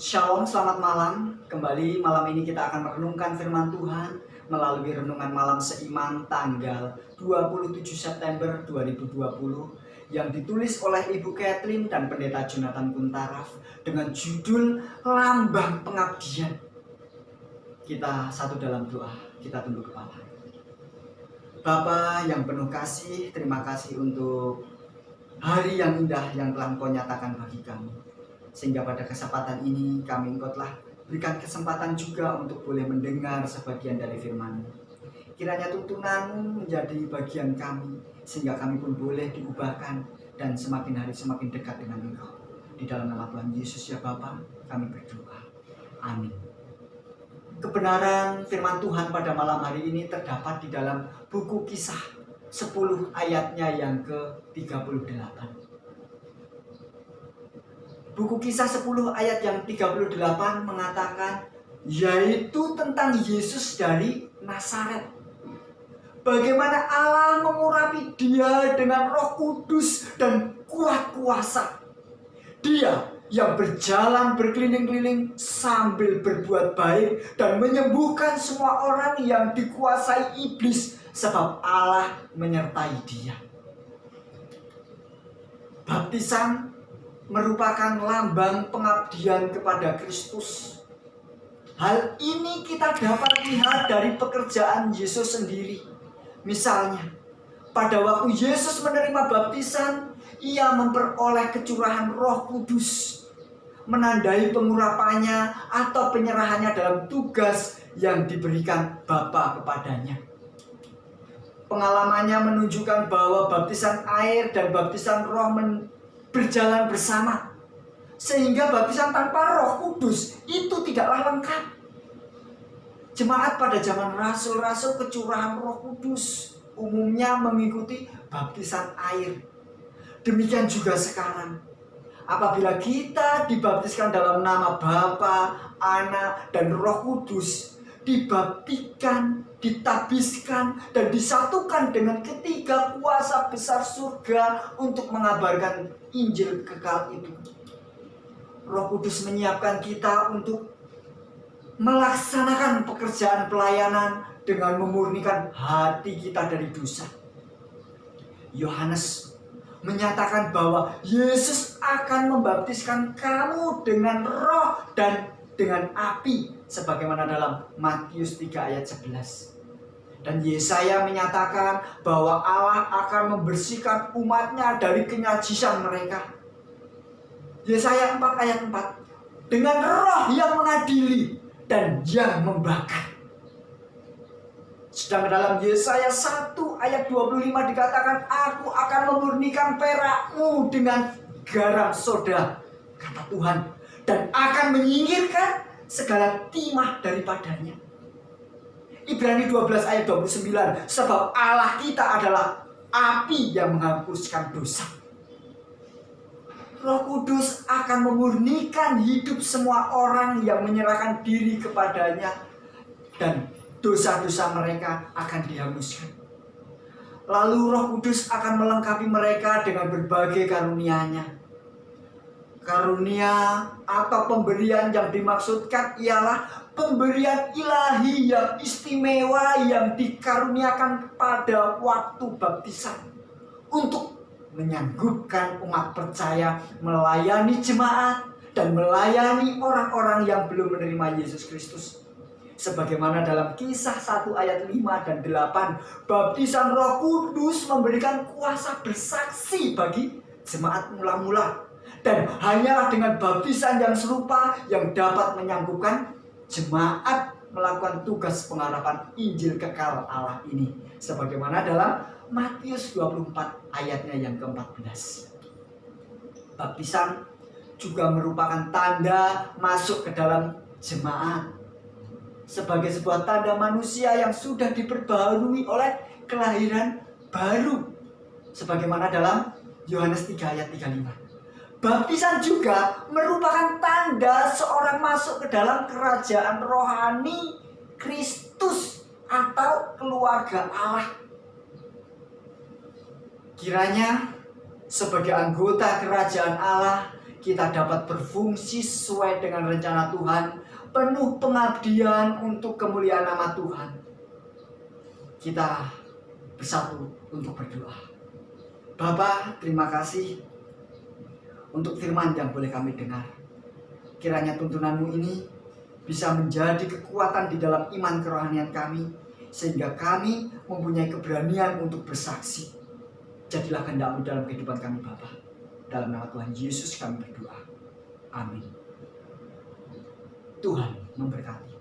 Shalom, selamat malam. Kembali malam ini kita akan merenungkan firman Tuhan melalui renungan malam seiman tanggal 27 September 2020 yang ditulis oleh Ibu Catherine dan Pendeta Jonathan Kuntaraf dengan judul Lambang Pengabdian. Kita satu dalam doa, kita tunduk kepala. Bapa yang penuh kasih, terima kasih untuk hari yang indah yang telah Engkau nyatakan bagi kami. Sehingga pada kesempatan ini Engkau telah berikan kesempatan juga untuk boleh mendengar sebagian dari firman-Mu. Kiranya tuntunan-Mu menjadi bagian kami, sehingga kami pun boleh diubahkan dan semakin hari semakin dekat dengan Engkau. Di dalam nama Tuhan Yesus ya Bapa, kami berdoa. Amin. Kebenaran firman Tuhan pada malam hari ini terdapat di dalam buku Kisah 10 ayatnya yang ke-38. Buku Kisah 10 ayat yang 38 mengatakan, yaitu tentang Yesus dari Nazaret. Bagaimana Allah mengurapi dia dengan Roh Kudus dan kuat kuasa. Dia yang berjalan berkeliling-keliling sambil berbuat baik dan menyembuhkan semua orang yang dikuasai iblis, sebab Allah menyertai dia. Baptisan merupakan lambang pengabdian kepada Kristus. Hal ini kita dapat lihat dari pekerjaan Yesus sendiri. Misalnya, pada waktu Yesus menerima baptisan, ia memperoleh kecurahan Roh Kudus, menandai pengurapannya atau penyerahannya dalam tugas yang diberikan Bapa kepadanya. Pengalamannya menunjukkan bahwa baptisan air dan baptisan Roh berjalan bersama, sehingga baptisan tanpa Roh Kudus itu tidaklah lengkap. Jemaat pada zaman rasul-rasul kecurahan Roh Kudus umumnya mengikuti baptisan air. Demikian juga sekarang, apabila kita dibaptiskan dalam nama Bapa, Anak, dan Roh Kudus, dibaptikan, ditabiskan, dan disatukan dengan ketiga kuasa besar surga untuk mengabarkan Injil kekal itu. Roh Kudus menyiapkan kita untuk melaksanakan pekerjaan pelayanan dengan memurnikan hati kita dari dosa. Yohanes menyatakan bahwa Yesus akan membaptiskan kamu dengan roh dan dengan api, sebagaimana dalam Matius 3 ayat 11. Dan Yesaya menyatakan bahwa Allah akan membersihkan umatnya dari kenajisan mereka. Yesaya 4 ayat 4. Dengan roh yang mengadili dan yang membakar. Sedang dalam Yesaya 1 ayat 25 dikatakan, aku akan memurnikan perakmu dengan garam soda, kata Tuhan, dan akan menyingkirkan segala timah daripadanya. Ibrani 12 ayat 29, sebab Allah kita adalah api yang menghapuskan dosa. Roh Kudus akan memurnikan hidup semua orang yang menyerahkan diri kepadanya, dan dosa-dosa mereka akan dihapuskan. Lalu Roh Kudus akan melengkapi mereka dengan berbagai karunia-Nya. Karunia atau pemberian yang dimaksudkan ialah pemberian ilahi yang istimewa yang dikaruniakan pada waktu baptisan untuk menyanggupkan umat percaya melayani jemaat dan melayani orang-orang yang belum menerima Yesus Kristus. Sebagaimana dalam Kisah 1 ayat 5 dan 8, baptisan Roh Kudus memberikan kuasa bersaksi bagi jemaat mula-mula. Dan hanyalah dengan baptisan yang serupa yang dapat menyanggupkan jemaat melakukan tugas pengharapan Injil kekal Allah ini. Sebagaimana dalam Matius 24 ayatnya yang ke-14. Baptisan juga merupakan tanda masuk ke dalam jemaat. Sebagai sebuah tanda manusia yang sudah diperbarui oleh kelahiran baru. Sebagaimana dalam Yohanes 3 ayat 35. Baptisan juga merupakan tanda seorang masuk ke dalam kerajaan rohani Kristus atau keluarga Allah. Kiranya sebagai anggota kerajaan Allah, kita dapat berfungsi sesuai dengan rencana Tuhan, penuh pengabdian untuk kemuliaan nama Tuhan. Kita bersatu untuk berdoa. Bapa, terima kasih untuk firman yang boleh kami dengar. Kiranya tuntunan-Mu ini bisa menjadi kekuatan di dalam iman kerohanian kami, sehingga kami mempunyai keberanian untuk bersaksi. Jadilah kehendak-Mu dalam kehidupan kami, Bapa. Dalam nama Tuhan Yesus kami berdoa. Amin. Tuhan memberkati.